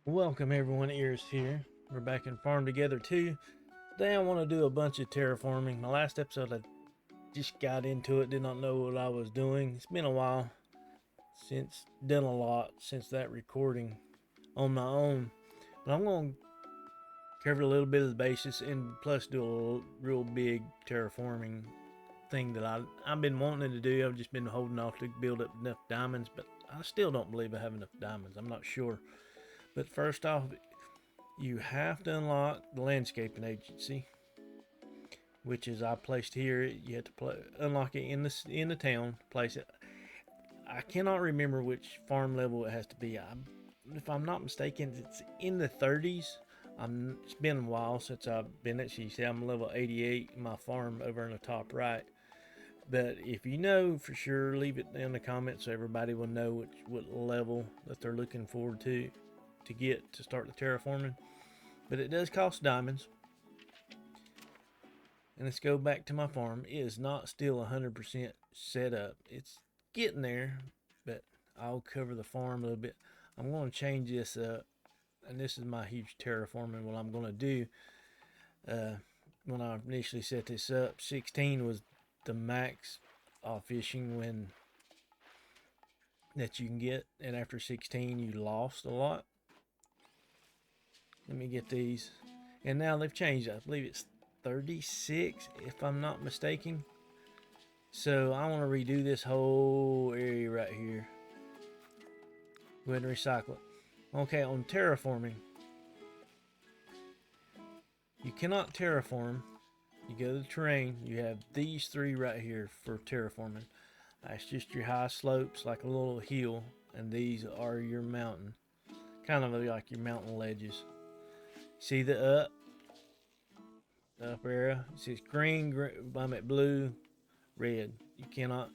Welcome everyone, Ears here. We're back in Farm Together 2. Today I want to do a bunch of terraforming. My last episode I just got into it, did not know what I was doing. It's been a while since, done a lot since that recording on my own. But I'm going to cover a little bit of the basis and plus do a real big terraforming thing that I've been wanting to do. I've just been holding off to build up enough diamonds, but I still don't believe I have enough diamonds. I'm not sure. But first off, you have to unlock the landscaping agency, which is I placed here. You have to unlock it in the town. Place it. I cannot remember which farm level it has to be. If I'm not mistaken, it's in the 30s. It's been a while since I've been at. You see, I'm level 88 in my farm over in the top right. But if you know for sure, leave it in the comments so everybody will know what level that they're looking forward to get to start the terraforming. But it does cost diamonds. And let's go back to my farm. It is not still 100% set up. It's getting there, but I'll cover the farm a little bit. I'm going to change this up, and this is my huge terraforming. What I'm going to do, when I initially set this up, 16 was the max fishing when that you can get, and after 16 you lost a lot. Let me get these. And now they've changed. I believe it's 36 if I'm not mistaken. So I want to redo this whole area right here. Go ahead and recycle it. Okay, on terraforming, you cannot terraform. You go to the terrain, you have these three right here for terraforming. That's just your high slopes, like a little hill, and these are your mountain, kind of like your mountain ledges. See the up area? It says green, I'm at blue, red. I cannot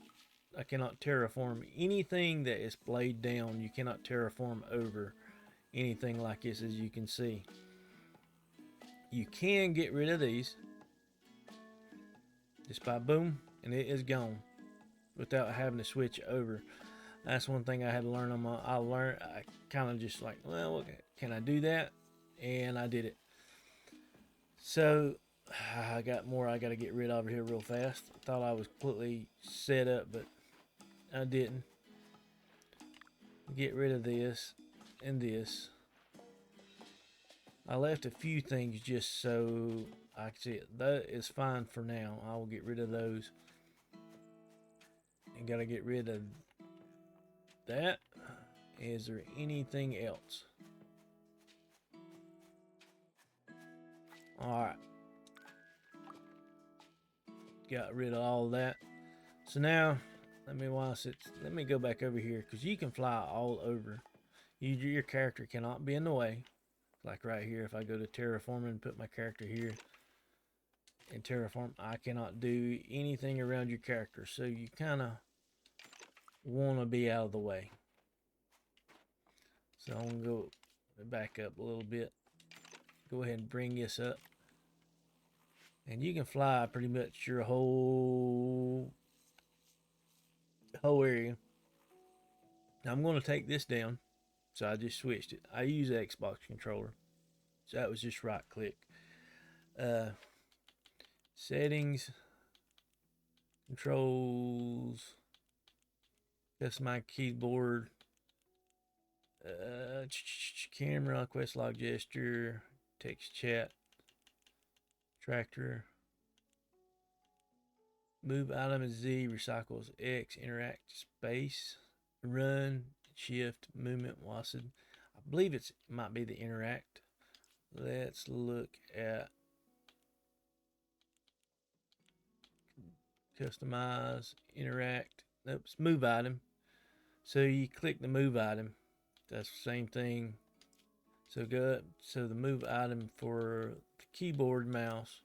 terraform anything that is laid down. You cannot terraform over anything like this, as you can see. You can get rid of these just by boom, and it is gone without having to switch over. That's one thing I had to learn on my. I kind of just like, well, okay, can I do that? And I did it. So I got more I got to get rid of here real fast. I thought I was completely set up, but I didn't. Get rid of this and this. I left a few things just so I can see it. That is fine for now. I will get rid of those. And got to get rid of that. Is there anything else? Alright. Got rid of all that. So now, let me go back over here, because you can fly all over. Your character cannot be in the way. Like right here, if I go to Terraform and put my character here in Terraform, I cannot do anything around your character. So you kind of want to be out of the way. So I'm going to go back up a little bit. Go ahead and bring this up. And you can fly pretty much your whole area. Now I'm going to take this down. So I just switched it. I use the Xbox controller. So that was just right click. Settings. Controls. Customize keyboard. Camera. Quest log gesture. Text chat. Tractor. Move item is Z. Recycles X. Interact space. Run. Shift, movement, WASD. I believe it might be the interact. Let's look at customize, interact. Nope, it's move item. So you click the move item. That's the same thing. So go up. So the move item for the keyboard mouse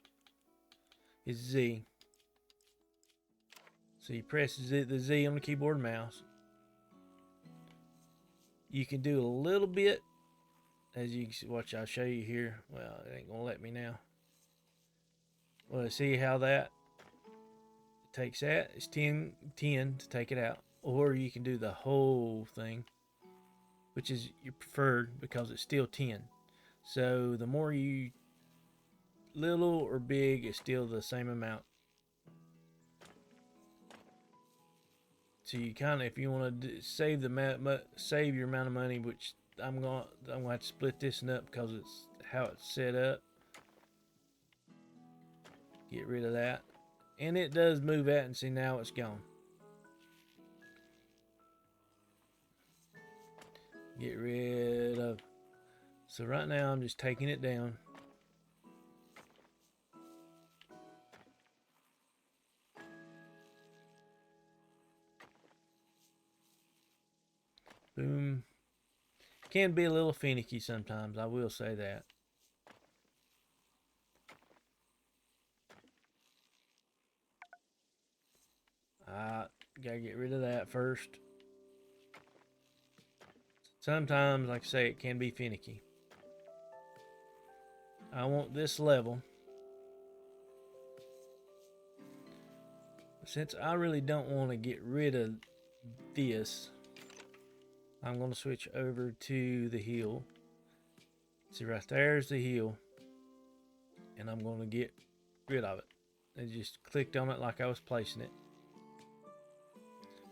is Z. So you press the Z on the keyboard mouse. You can do a little bit, as you can see, watch, I'll show you here. Well, it ain't gonna let me now. Well, see how that it takes that? It's 10 to take it out. Or you can do the whole thing which is your preferred because it's still 10. So the more you little or big, it's still the same amount. So you kind of, if you want to save save your amount of money, which I'm gonna have to split this up because it's how it's set up. Get rid of that, and it does move that, and see now it's gone. Get rid of. So right now I'm just taking it down. Boom. Can be a little finicky sometimes, I will say that. Gotta get rid of that first. Sometimes, like I say, it can be finicky. I want this level. Since I really don't want to get rid of this, I'm going to switch over to the hill. See, right there's the hill. And I'm going to get rid of it. I just clicked on it like I was placing it.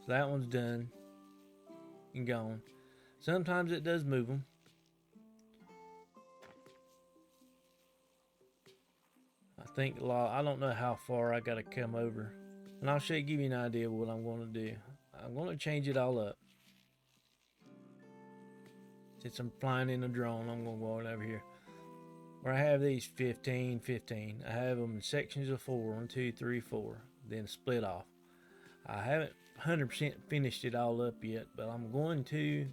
So that one's done and gone. Sometimes it does move them. I think I don't know how far I got to come over. And I'll give you an idea of what I'm going to do. I'm going to change it all up. Since I'm flying in a drone, I'm going to go over here. Where I have these 15, 15. I have them in sections of 4. 1, 2, 3, 4. Then split off. I haven't 100% finished it all up yet, but I'm going to.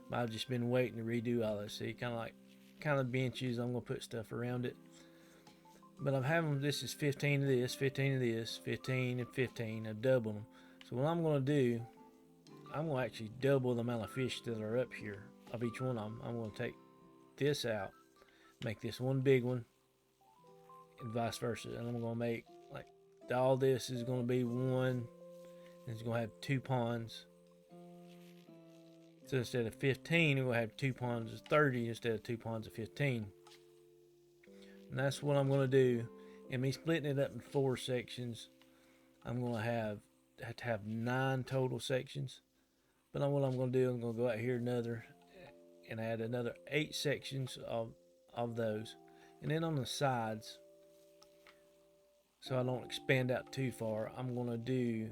I've just been waiting to redo all this. See, kind of benches. I'm going to put stuff around it. But I'm having, this is 15 of this, 15 of this, 15 and 15. I've doubled them. So what I'm going to do, I'm going to actually double the amount of fish that are up here of each one of them. I'm going to take this out, make this one big one, and vice versa. And I'm going to make, like, all this is going to be one, and it's going to have 2 ponds. So instead of 15, we're going to have 2 ponds of 30 instead of 2 ponds of 15. And that's what I'm going to do. And me splitting it up in 4 sections, I'm going to have to have 9 total sections. But what I'm going to do, I'm going to go out here and add another 8 sections of those. And then on the sides, so I don't expand out too far, I'm going to do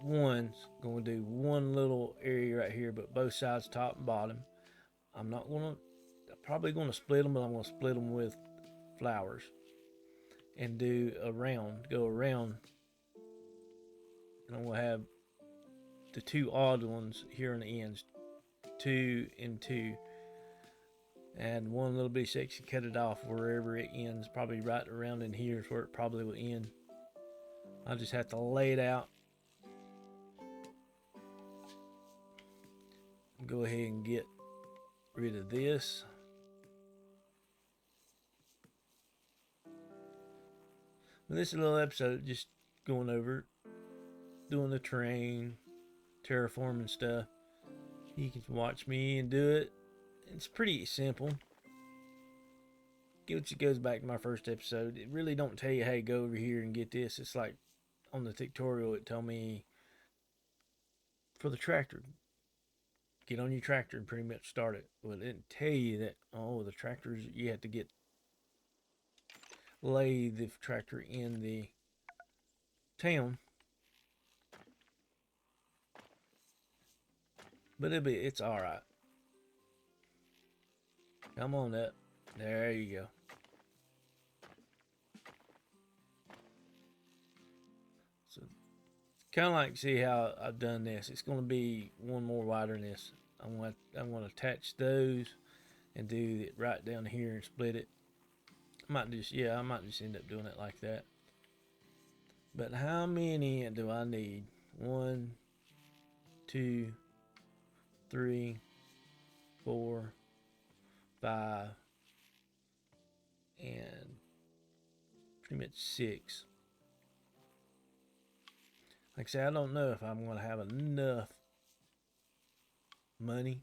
one little area right here, but both sides, top and bottom. I'm probably going to split them, but I'm going to split them with flowers and go around, and I'm going to have the 2 odd ones here on the ends, 2 and 2, and one little bitty section, cut it off wherever it ends, probably right around in here is where it probably will end. I'll just have to lay it out. Go ahead and get rid of this. This is a little episode just going over, doing the terrain, terraforming stuff. You can watch me and do it. It's pretty simple. Which goes back to my first episode. It really don't tell you, hey, go over here and get this. It's like on the tutorial, it told me for the tractor, get on your tractor and pretty much start it. Well, it didn't tell you that, oh, the tractors, you have to lay the tractor in the town. But it's alright. Come on up. There you go. So kind of like, see how I've done this. It's going to be one more wider than this. I'm going to attach those and do it right down here and split it. I might just end up doing it like that. But how many do I need? 1, 2, 3, 4, 5, and pretty much 6. Like I say, I don't know if I'm going to have enough money.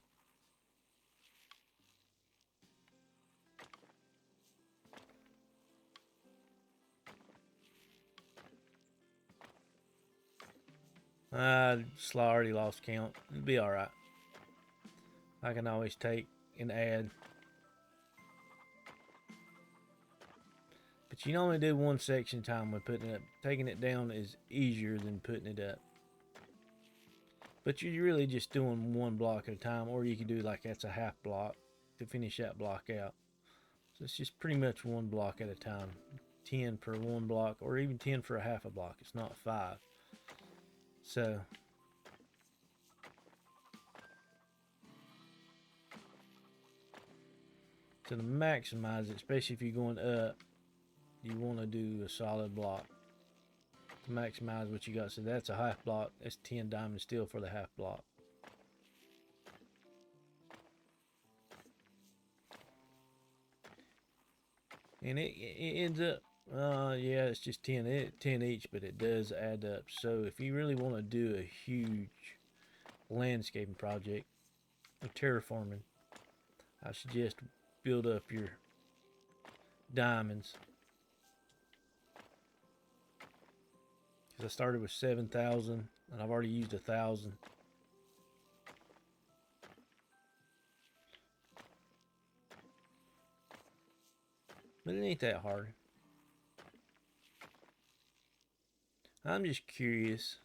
I already lost count. It'll be alright. I can always take and add. But you can only do one section at a time when putting it up. Taking it down is easier than putting it up. But you're really just doing one block at a time, or you can do like that's a half block to finish that block out. So it's just pretty much one block at a time. 10 for one block, or even 10 for a half a block. It's not 5. So to maximize it, especially if you're going up, you want to do a solid block to maximize what you got. So that's a half block. That's 10 diamond steel for the half block. And it ends up, yeah, it's just 10 each, but it does add up. So if you really want to do a huge landscaping project with terraforming, I suggest build up your diamonds. Because I started with 7,000 and I've already used 1,000. But it ain't that hard. I'm just curious,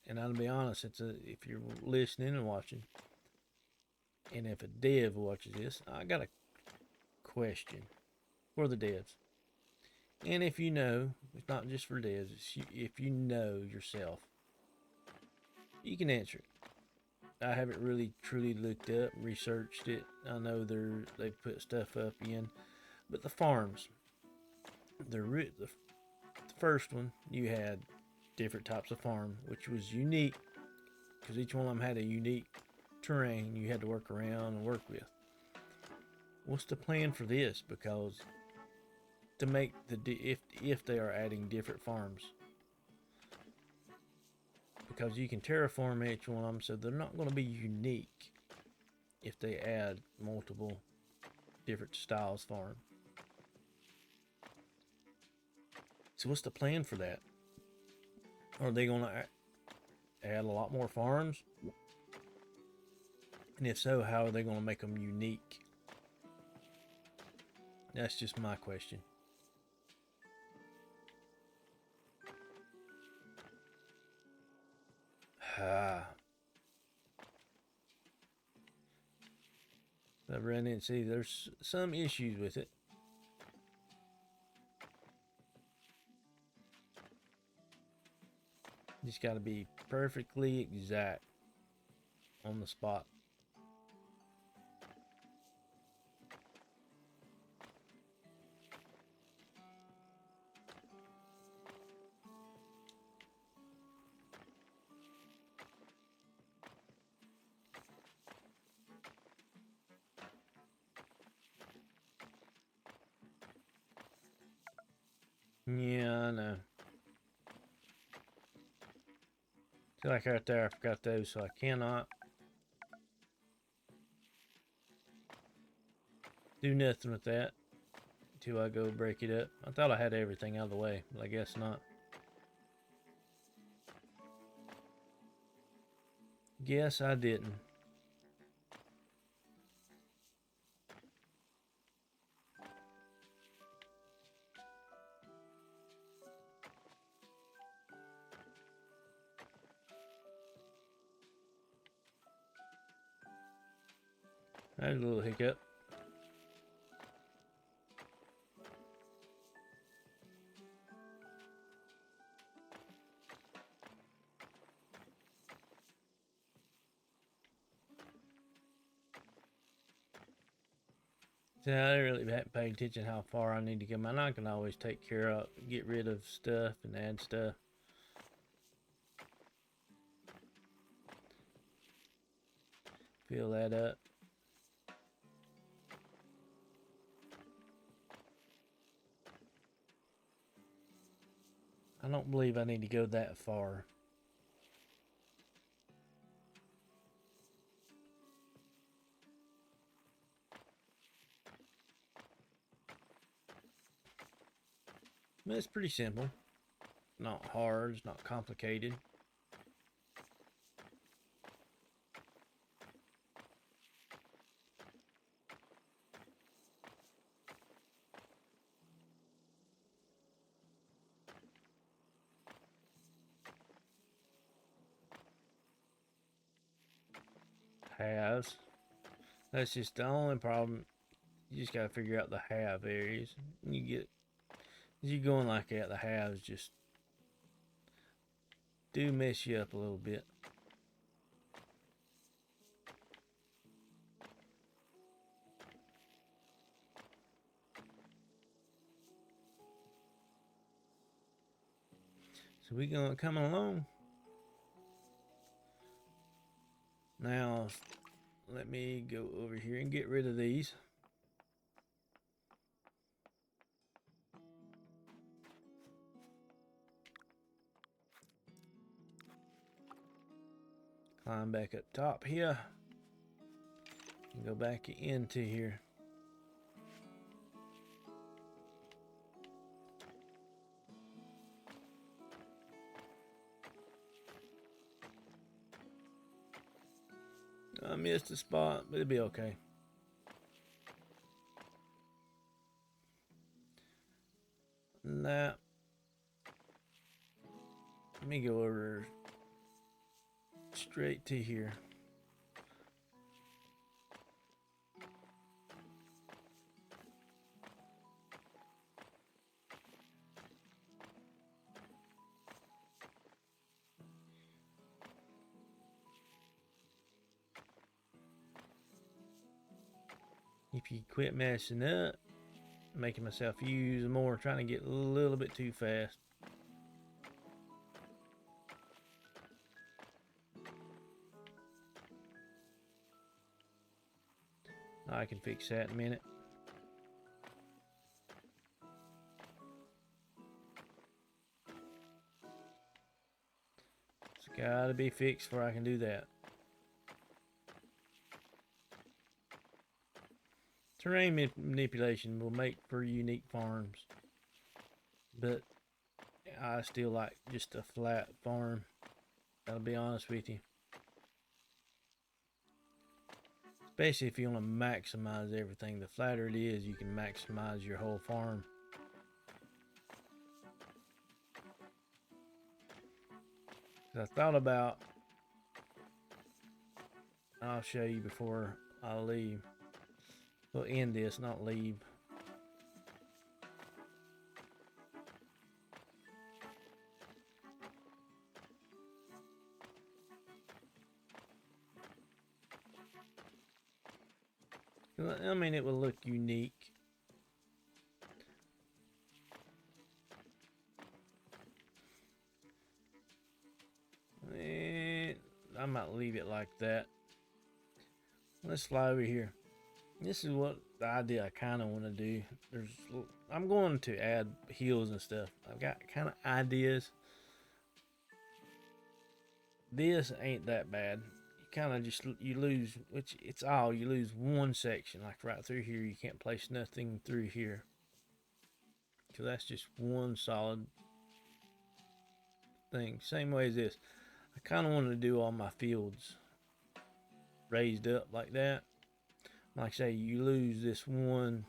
and I'll be honest, if you're listening and watching, and if a dev watches this, I got a question for the devs. And if you know, it's not just for devs, if you know yourself, you can answer it. I haven't really truly looked up, researched it. I know they put stuff up in, but the farms, the first one, you had different types of farm, which was unique because each one of them had a unique terrain you had to work around and work with. What's the plan for this? Because to make if they are adding different farms, because you can terraform each one of them, so they're not going to be unique if they add multiple different styles farm. So what's the plan for that? Are they going to add a lot more farms? And if so, how are they going to make them unique? That's just my question. I've run in and see there's some issues with it. Just got to be perfectly exact on the spot. Yeah, I know. See, like right there, I forgot those, so I cannot do nothing with that until I go break it up. I thought I had everything out of the way, but I guess not. Guess I didn't. There's a little hiccup. See, I really haven't paid attention how far I need to go. And I can always take care of, get rid of stuff and add stuff. Fill that up. I don't believe I need to go that far. It's pretty simple. Not hard, it's not complicated. Halves. That's just the only problem. You just gotta figure out the half areas. You get, as you going like that, the halves just do mess you up a little bit. So we gonna come along. Now, let me go over here and get rid of these. Climb back up top here. And go back into here. I missed a spot, but it'll be okay. Now, let me go over straight to here. If you quit messing up, making myself use more, trying to get a little bit too fast. I can fix that in a minute. It's gotta be fixed before I can do that. Terrain manipulation will make for unique farms, but I still like just a flat farm. I'll be honest with you. Especially if you want to maximize everything. The flatter it is, you can maximize your whole farm. I thought about, I'll show you before I leave. We'll end this, not leave. I mean, it will look unique. And I might leave it like that. Let's fly over here. This is what the idea I kind of want to do. I'm going to add hills and stuff. I've got kind of ideas. This ain't that bad. You kind of just, you lose, which it's all, you lose one section. Like right through here, you can't place nothing through here. So that's just one solid thing. Same way as this. I kind of want to do all my fields raised up like that. Like I say, you lose this one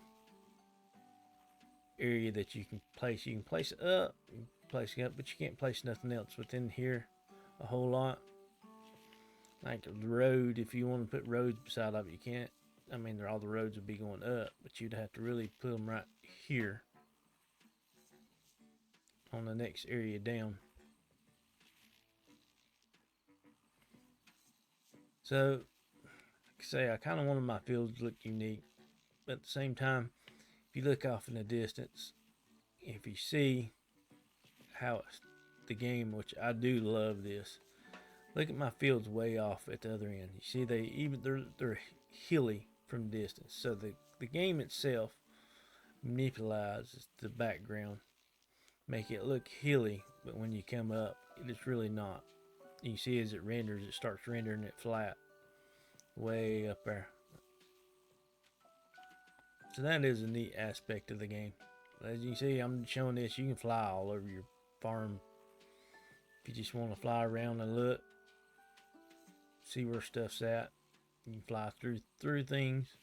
area that you can place. You can place it up, but you can't place nothing else within here a whole lot. Like the road, if you want to put roads beside of it, you can't. I mean, all the roads would be going up, but you'd have to really put them right here on the next area down. So, like I say, I kind of wanted my fields to look unique, but at the same time, if you look off in the distance, if you see how the game, which I do love this, look at my fields way off at the other end. You see, they're hilly from distance. So the game itself manipulates the background, make it look hilly, but when you come up, it's really not. You see as it renders, it starts rendering it flat, way up there. So that is a neat aspect of the game. As you can see, I'm showing this. You can fly all over your farm if you just want to fly around and look, see where stuff's at. You can fly through things,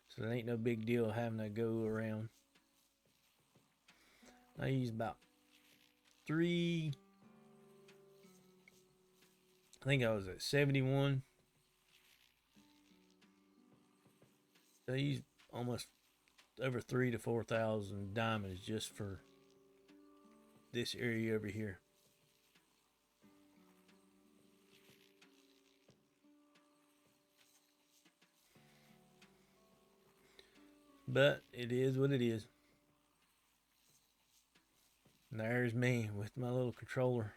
so it ain't no big deal having to go around. I use about 3. I think I was at 71. I used almost over 3,000 to 4,000 diamonds just for this area over here. But it is what it is. And there's me with my little controller.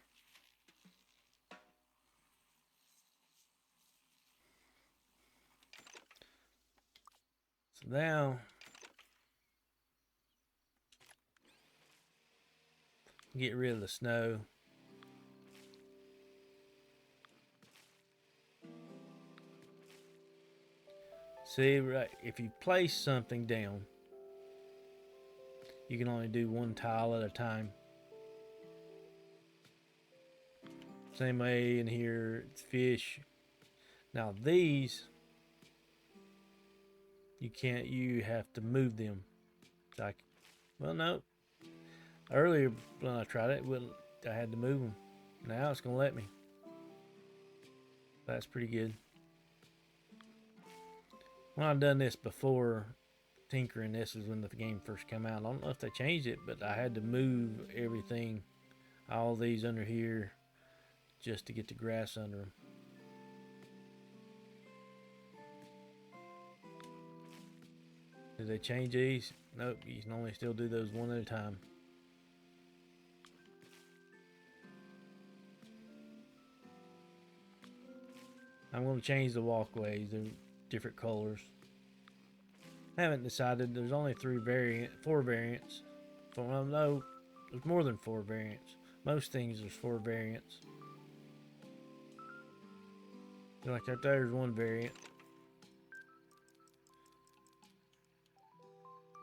So now, get rid of the snow. See, right, if you place something down, you can only do one tile at a time. Same way in here, it's fish. Now these, you have to move them. Like, well, no. Earlier when I tried it, I had to move them. Now it's gonna let me. That's pretty good. When I've done this before, tinkering, this is when the game first came out. I don't know if they changed it, but I had to move everything, all these under here, just to get the grass under them. Did they change these? Nope, you can only still do those one at a time. I'm going to change the walkways. They're different colors. I haven't decided. There's only 4 variants. Well, no, there's more than 4 variants. Most things there's 4 variants. Like right there's one variant.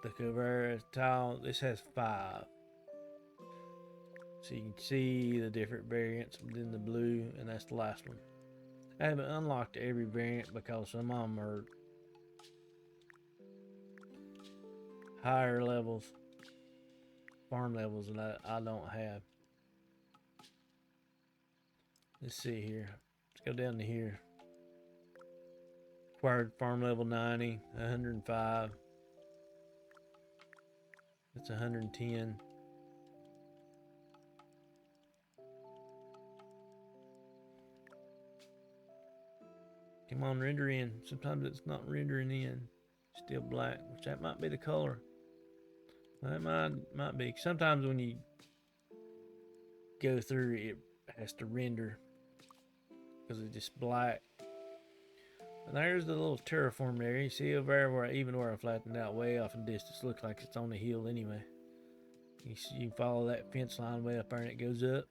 Look over at the tile. This has 5. So you can see the different variants within the blue, and that's the last one. I haven't unlocked every variant because some of them are higher levels, farm levels, that I don't have. Let's see here. Let's go down to here. Required farm level 90, 105. That's 110. Come on, render in. Sometimes it's not rendering in. Still black, which that might be the color. That might be. Sometimes when you go through, it has to render because it's just black. And there's the little terraform area. You see over there where I flattened out way off in distance, looks like it's on the hill anyway. You can follow that fence line way up there and it goes up,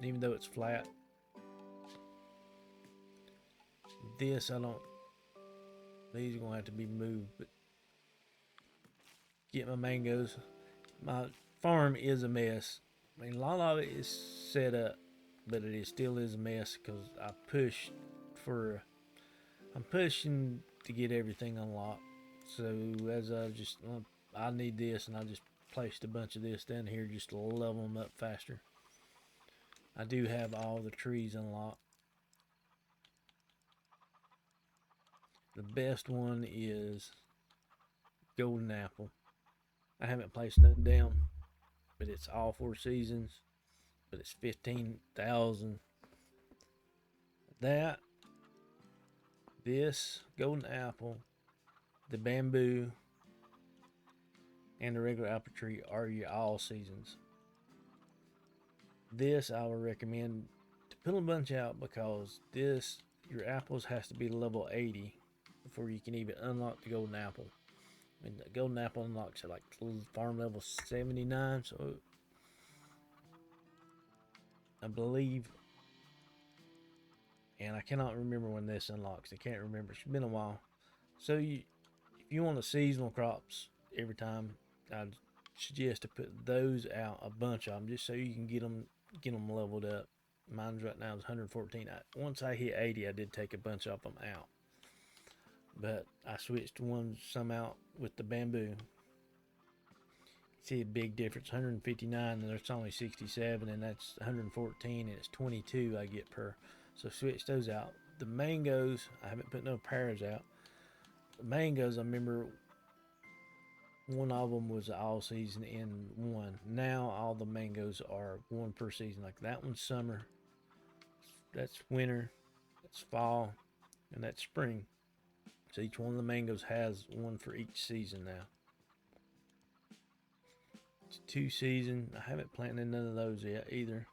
even though it's flat. These are gonna have to be moved, but get my mangoes. My farm is a mess. I mean, a lot of it is set up, but still is a mess because I'm pushing to get everything unlocked. So I need this, and I just placed a bunch of this down here just to level them up faster. I do have all the trees unlocked. The best one is golden apple. I haven't placed nothing down, but it's all 4 seasons, but it's 15,000. This golden apple, the bamboo, and the regular apple tree are your all seasons. This I would recommend to pull a bunch out because your apples has to be level 80 before you can even unlock the golden apple. I mean, the golden apple unlocks at like farm level 79, so I believe, and I cannot remember when this unlocks. I can't remember. It's been a while. So if you want the seasonal crops every time, I'd suggest to put those out, a bunch of them, just so you can get them leveled up. Mine's right now is 114. Once I hit 80, I did take a bunch of them out, but I switched some out with the bamboo. See a big difference, 159, and there's only 67, and that's 114, and it's 22 I get per. So switch those out. The mangoes, I haven't put no pears out. The mangoes, I remember one of them was all season in one. Now all the mangoes are one per season. Like that one's summer, that's winter, that's fall, and that's spring. So each one of the mangoes has one for each season now. 2 season. I haven't planted none of those yet either.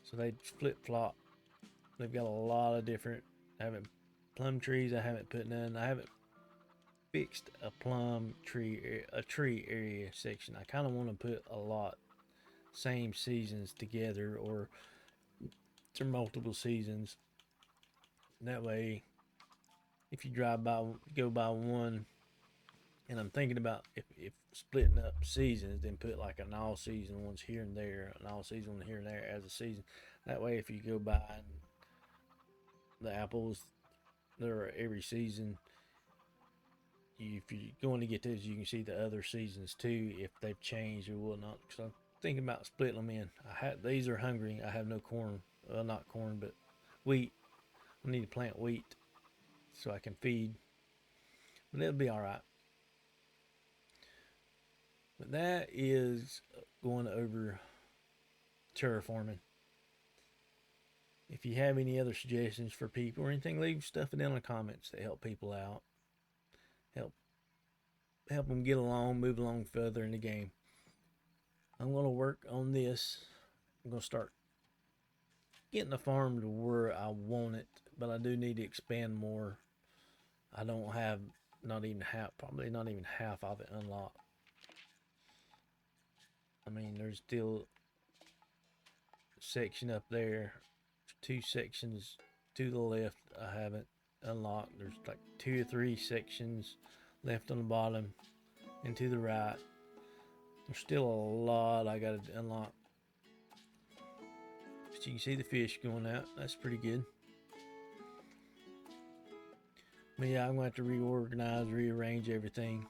So they flip flop. They've got a lot of different. I haven't plum trees. I haven't put none. I haven't fixed a tree area section. I kind of want to put a lot same seasons together, or multiple seasons. That way, if you go by one. And I'm thinking about if splitting up seasons, then put like an all season ones here and there, an all season one here and there as a season. That way, if you go by the apples, they're every season. If you're going to get those, you can see the other seasons too, if they've changed or whatnot. Because I'm thinking about splitting them in. These are hungry. I have no corn. Well, not corn, but wheat. I need to plant wheat so I can feed. But it'll be all right. But that is going over terraforming. If you have any other suggestions for people or anything, leave stuff down in the comments to help people out. Help them get along, move along further in the game. I'm going to work on this. I'm going to start getting the farm to where I want it, but I do need to expand more. I don't have probably not even half of it unlocked. I mean, there's still a section up there, 2 sections to the left I haven't unlocked. There's like 2 or 3 sections left on the bottom and to the right. There's still a lot I gotta unlock. But you can see the fish going out. That's pretty good. But yeah, I'm going to have to rearrange everything.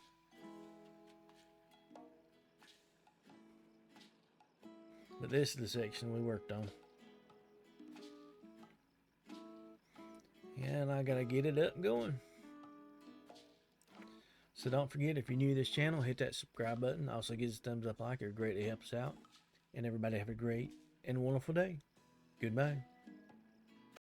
But this is the section we worked on. And I gotta get it up and going. So don't forget, if you're new to this channel, hit that subscribe button. Also give us a thumbs up like, it greatly helps out. And everybody have a great and wonderful day. Goodbye.